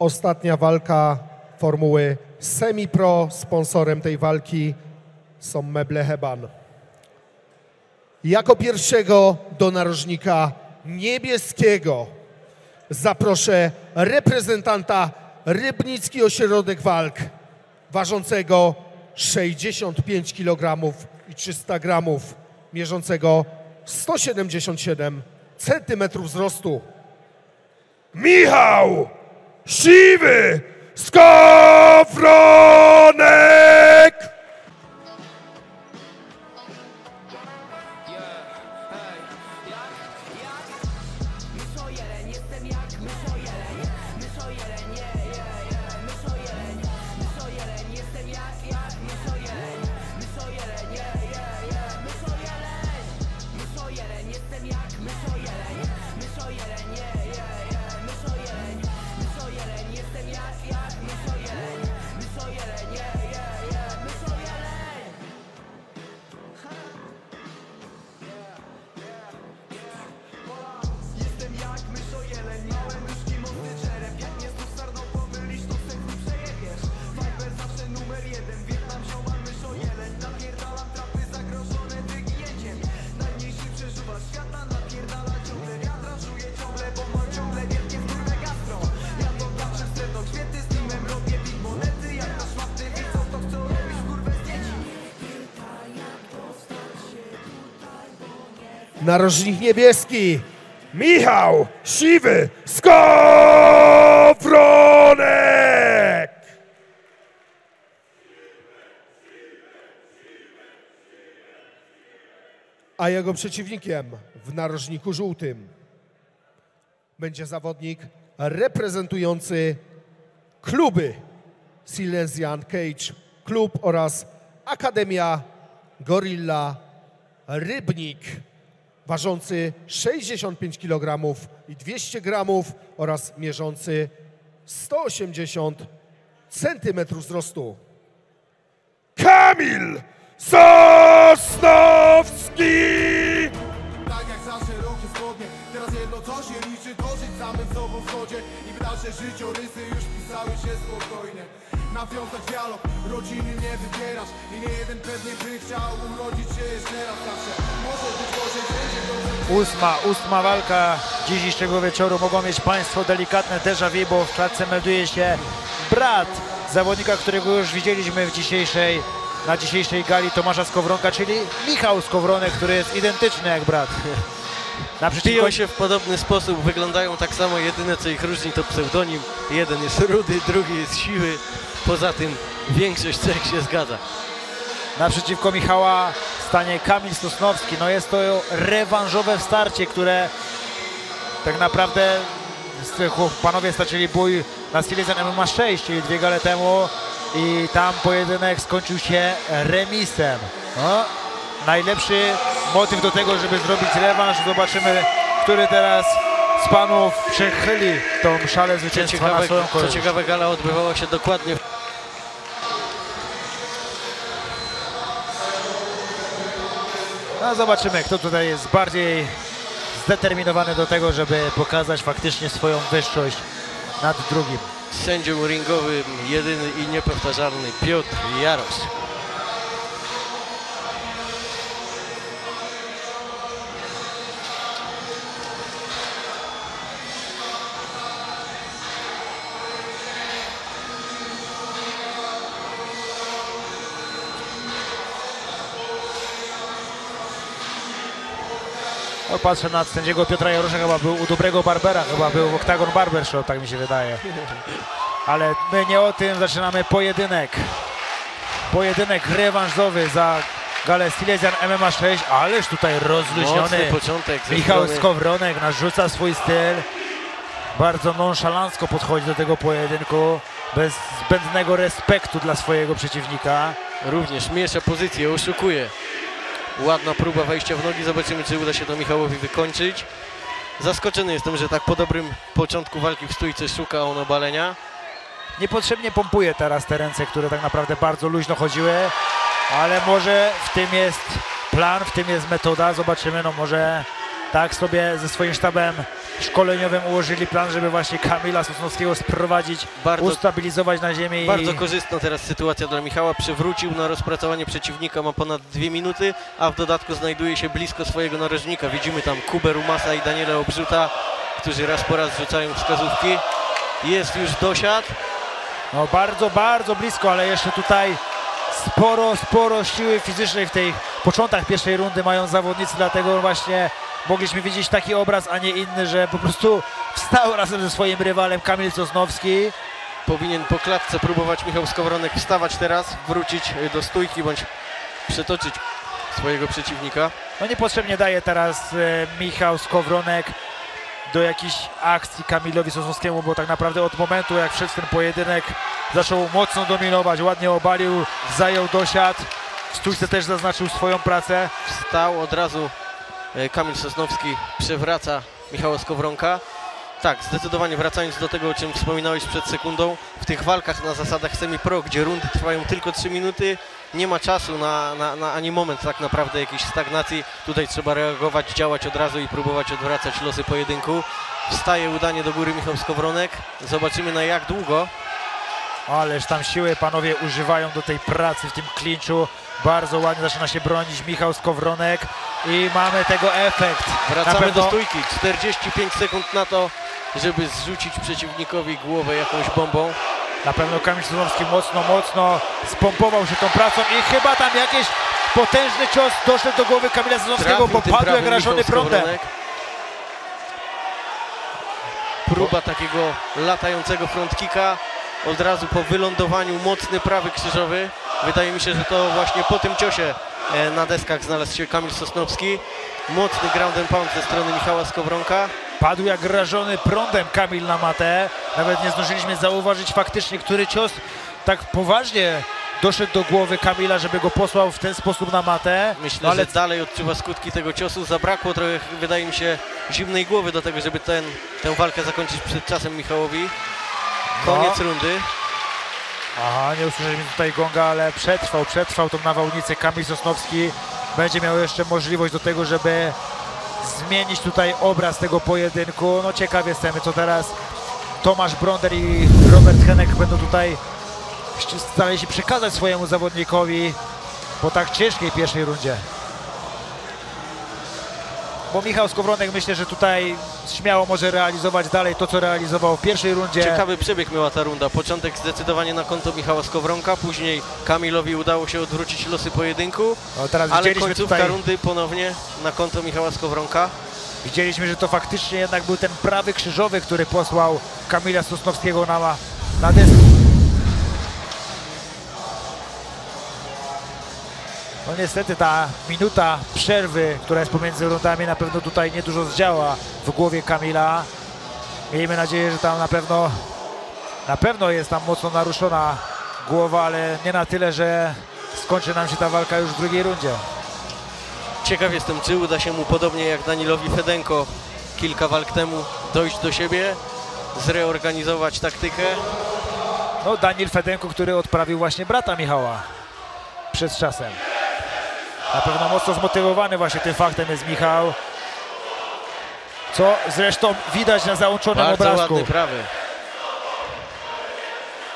ostatnia walka formuły semi-pro. Sponsorem tej walki są meble Heban. Jako pierwszego do narożnika niebieskiego zaproszę reprezentanta Rybnicki Ośrodek Walk, ważącego 65 kg i 300 g, mierzącego 177 cm wzrostu. Michał Siwy Skowronek! Narożnik niebieski Michał Siwy Skowronek! A jego przeciwnikiem w narożniku żółtym będzie zawodnik reprezentujący kluby Silesian Cage Klub oraz Akademia Gorilla Rybnik, ważący 65 kg i 200 g oraz mierzący 180 cm wzrostu. Kamil Sosnowski! Tak jak za szerokie spodnie, teraz jedno co się liczy, to żyć samym sobą w zgodzie i w dalsze życiorysy już pisały się spokojnie. Nawiązać dialog, rodziny nie wybierasz i nie jeden pewnie by chciał urodzić się jeszcze raz. Zawsze może być gorzej, będzie dobrze. Ósma walka dzisiejszego wieczoru. Mogą mieć Państwo delikatne déjà vu, bo w klatce melduje się brat zawodnika, którego już widzieliśmy na dzisiejszej gali, Tomasza Skowronka, czyli Michał Skowronek, który jest identyczny jak brat. Piją się w podobny sposób, wyglądają tak samo, jedyne co ich różni to pseudonim. Jeden jest rudy, drugi jest siwy. Poza tym większość cech się zgadza. Naprzeciwko Michała stanie Kamil Sosnowski. No jest to rewanżowe starcie, które tak naprawdę panowie stoczyli bój na Silesian MMA 6, czyli 2 gale temu i tam pojedynek skończył się remisem. No, najlepszy motyw do tego, żeby zrobić rewanż. Zobaczymy, który teraz z panów przechyli tą szalę zwycięstwa na swoją korzyść. Co ciekawe, gala odbywała się dokładnie. No zobaczymy, kto tutaj jest bardziej zdeterminowany do tego, żeby pokazać faktycznie swoją wyższość nad drugim. Sędzią ringowym jedyny i niepowtarzalny Piotr Jarosz. No, patrzę na sędziego Piotra Jarosza, chyba był u dobrego barbera, chyba był w Octagon Barber Show, tak mi się wydaje. Ale my nie o tym, zaczynamy pojedynek. Pojedynek rewanżowy za galę Silesian MMA 6, ależ tutaj rozluźniony Michał Skowronek narzuca swój styl. Bardzo nonszalancko podchodzi do tego pojedynku, bez zbędnego respektu dla swojego przeciwnika. Również miesza pozycję, oszukuje. Ładna próba wejścia w nogi, zobaczymy, czy uda się to Michałowi wykończyć. Zaskoczony jestem, że tak po dobrym początku walki w stójce szuka on obalenia. Niepotrzebnie pompuje teraz te ręce, które tak naprawdę bardzo luźno chodziły, ale może w tym jest plan, w tym jest metoda. Zobaczymy, no może tak sobie ze swoim sztabem szkoleniowym ułożyli plan, żeby właśnie Kamila Sosnowskiego sprowadzić, ustabilizować na ziemię. Bardzo korzystna teraz sytuacja dla Michała. Przywrócił na rozpracowanie przeciwnika, ma ponad 2 minuty, a w dodatku znajduje się blisko swojego narożnika. Widzimy tam Kubę Rumasa i Daniela Obrzuta, którzy raz po raz rzucają wskazówki. Jest już dosiad. No bardzo blisko, ale jeszcze tutaj sporo siły fizycznej w tych początkach pierwszej rundy mają zawodnicy, dlatego właśnie mogliśmy widzieć taki obraz, a nie inny, że po prostu wstał razem ze swoim rywalem Kamil Sosnowski. Powinien po klatce próbować Michał Skowronek wstawać teraz, wrócić do stójki bądź przetoczyć swojego przeciwnika. No niepotrzebnie daje teraz Michał Skowronek do jakiejś akcji Kamilowi Sosnowskiemu, bo tak naprawdę od momentu jak wszedł ten pojedynek zaczął mocno dominować, ładnie obalił, zajął dosiad, w stójce też zaznaczył swoją pracę. Wstał od razu Kamil Sosnowski, przewraca Michała Skowronka. Tak, zdecydowanie wracając do tego, o czym wspominałeś przed sekundą, w tych walkach na zasadach semi-pro, gdzie rundy trwają tylko 3 minuty, nie ma czasu na ani moment tak naprawdę jakiejś stagnacji. Tutaj trzeba reagować, działać od razu i próbować odwracać losy pojedynku. Wstaje udanie do góry Michał Skowronek. Zobaczymy na jak długo. Ależ tam siły panowie używają do tej pracy w tym klinczu. Bardzo ładnie zaczyna się bronić Michał Skowronek i mamy tego efekt. Wracamy do stójki. 45 sekund na to, żeby zrzucić przeciwnikowi głowę jakąś bombą. Na pewno Kamil Sosnowski mocno spompował się tą pracą i chyba tam jakiś potężny cios doszedł do głowy Kamila Sosnowskiego, bo padł jak rażony prądem. Próba takiego latającego front kicka. Od razu po wylądowaniu mocny prawy krzyżowy. Wydaje mi się, że to właśnie po tym ciosie na deskach znalazł się Kamil Sosnowski. Mocny ground and pound ze strony Michała Skowronka. Padł jak rażony prądem Kamil na matę. Nawet nie zdążyliśmy zauważyć faktycznie, który cios tak poważnie doszedł do głowy Kamila, żeby go posłał w ten sposób na matę. Myślę, ale że dalej odczuwa skutki tego ciosu. Zabrakło trochę, wydaje mi się, zimnej głowy do tego, żeby tę walkę zakończyć przed czasem Michałowi. Koniec rundy. Aha, nie usłyszeliśmy tutaj gonga, ale przetrwał tą nawałnicę. Kamil Sosnowski będzie miał jeszcze możliwość do tego, żeby zmienić tutaj obraz tego pojedynku. No ciekaw jestem, co teraz Tomasz Bronder i Robert Henek będą tutaj starali się przekazać swojemu zawodnikowi po tak ciężkiej pierwszej rundzie. Bo Michał Skowronek myślę, że tutaj śmiało może realizować dalej to, co realizował w pierwszej rundzie. Ciekawy przebieg miała ta runda. Początek zdecydowanie na konto Michała Skowronka, później Kamilowi udało się odwrócić losy pojedynku, no, teraz ale końcówka tutaj rundy ponownie na konto Michała Skowronka. Widzieliśmy, że to faktycznie jednak był ten prawy krzyżowy, który posłał Kamila Sosnowskiego na deski. No niestety ta minuta przerwy, która jest pomiędzy rundami, na pewno tutaj niedużo zdziała w głowie Kamila. Miejmy nadzieję, że tam na pewno jest tam mocno naruszona głowa, ale nie na tyle, że skończy nam się ta walka już w drugiej rundzie. Ciekaw jestem, czy uda się mu podobnie jak Danielowi Fedenko kilka walk temu dojść do siebie, zreorganizować taktykę. No Daniel Fedenko, który odprawił właśnie brata Michała przed czasem. Na pewno mocno zmotywowany właśnie tym faktem jest Michał, co zresztą widać na załączonym bardzo obrazku. Ładny prawy.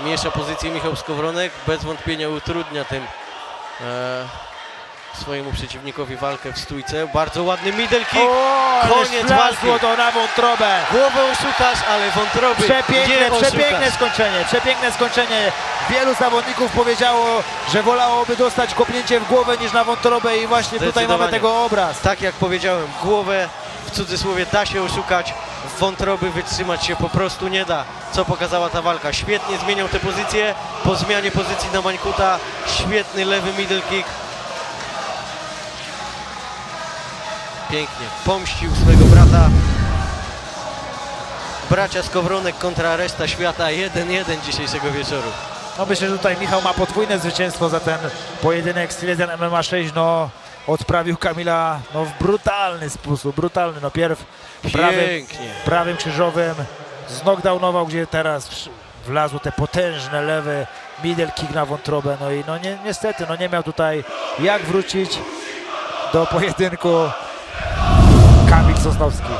Miesza pozycję Michał Skowronek, bez wątpienia utrudnia tym swojemu przeciwnikowi walkę w stójce. Bardzo ładny middle kick. Koniec walki. To na wątrobę. Głowę oszukasz, ale wątroby Przepiękne skończenie. Wielu zawodników powiedziało, że wolałoby dostać kopnięcie w głowę niż na wątrobę i właśnie tutaj mamy tego obraz. Tak jak powiedziałem, głowę w cudzysłowie da się oszukać, w wątroby wytrzymać się po prostu nie da. Co pokazała ta walka? Świetnie zmieniał te pozycje. Po zmianie pozycji na Mańkuta świetny lewy middle kick. Pięknie pomścił swego brata. Bracia Skowronek kontra reszta świata, 1-1 dzisiejszego wieczoru. No myślę, że tutaj Michał ma podwójne zwycięstwo za ten pojedynek. Silesian MMA 6 odprawił Kamila w brutalny sposób, no pierw prawym krzyżowym zknokdownował, gdzie teraz wlazł te potężne lewy middle kick na wątrobę, no i niestety nie miał tutaj jak wrócić do pojedynku Kamil Sosnowski.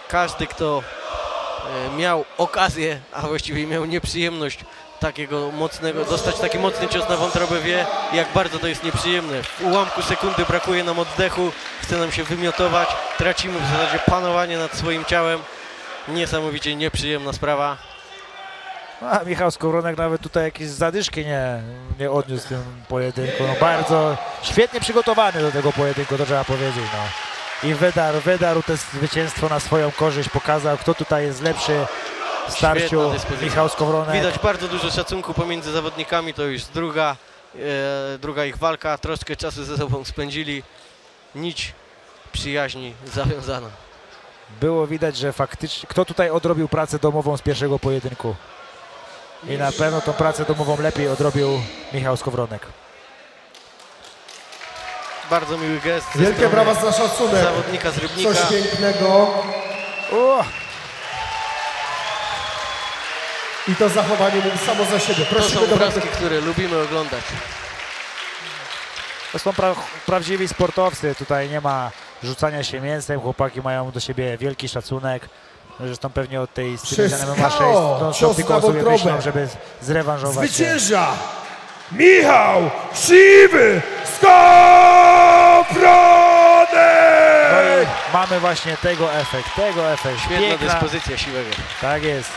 każdy, kto miał okazję, a właściwie miał nieprzyjemność takiego mocnego, dostać taki mocny cios na wątrobę, wie, jak bardzo to jest nieprzyjemne. W ułamku sekundy brakuje nam oddechu, chce nam się wymiotować, tracimy w zasadzie panowanie nad swoim ciałem. Niesamowicie nieprzyjemna sprawa. A Michał Skowronek nawet tutaj jakieś zadyszki nie odniósł w tym pojedynku. No bardzo świetnie przygotowany do tego pojedynku, to trzeba powiedzieć. No. I wydarł to zwycięstwo na swoją korzyść, pokazał, kto tutaj jest lepszy w starciu. Michał Skowronek. Widać bardzo dużo szacunku pomiędzy zawodnikami, to już druga ich walka, troszkę czasu ze sobą spędzili, nić przyjaźni zawiązana. Było widać, że faktycznie kto tutaj odrobił pracę domową z pierwszego pojedynku. I na pewno tą pracę domową lepiej odrobił Michał Skowronek. Bardzo miły gest. Wielkie brawa za szacunek. Zawodnika z Rybnika. Coś pięknego. I to zachowanie mówi samo za siebie. To Prosimy są do obrazki, które lubimy oglądać. To są prawdziwi sportowcy. Tutaj nie ma rzucania się mięsem. Chłopaki mają do siebie wielki szacunek. Zresztą pewnie od tej stylizacji MMA 6 cios tylko na sobie wątrobę. myślą, żeby zrewanżować się. Zwycięża Michał Siwy Skowronek! No i mamy właśnie tego efekt. Świetna dyspozycja Siwego. Tak jest.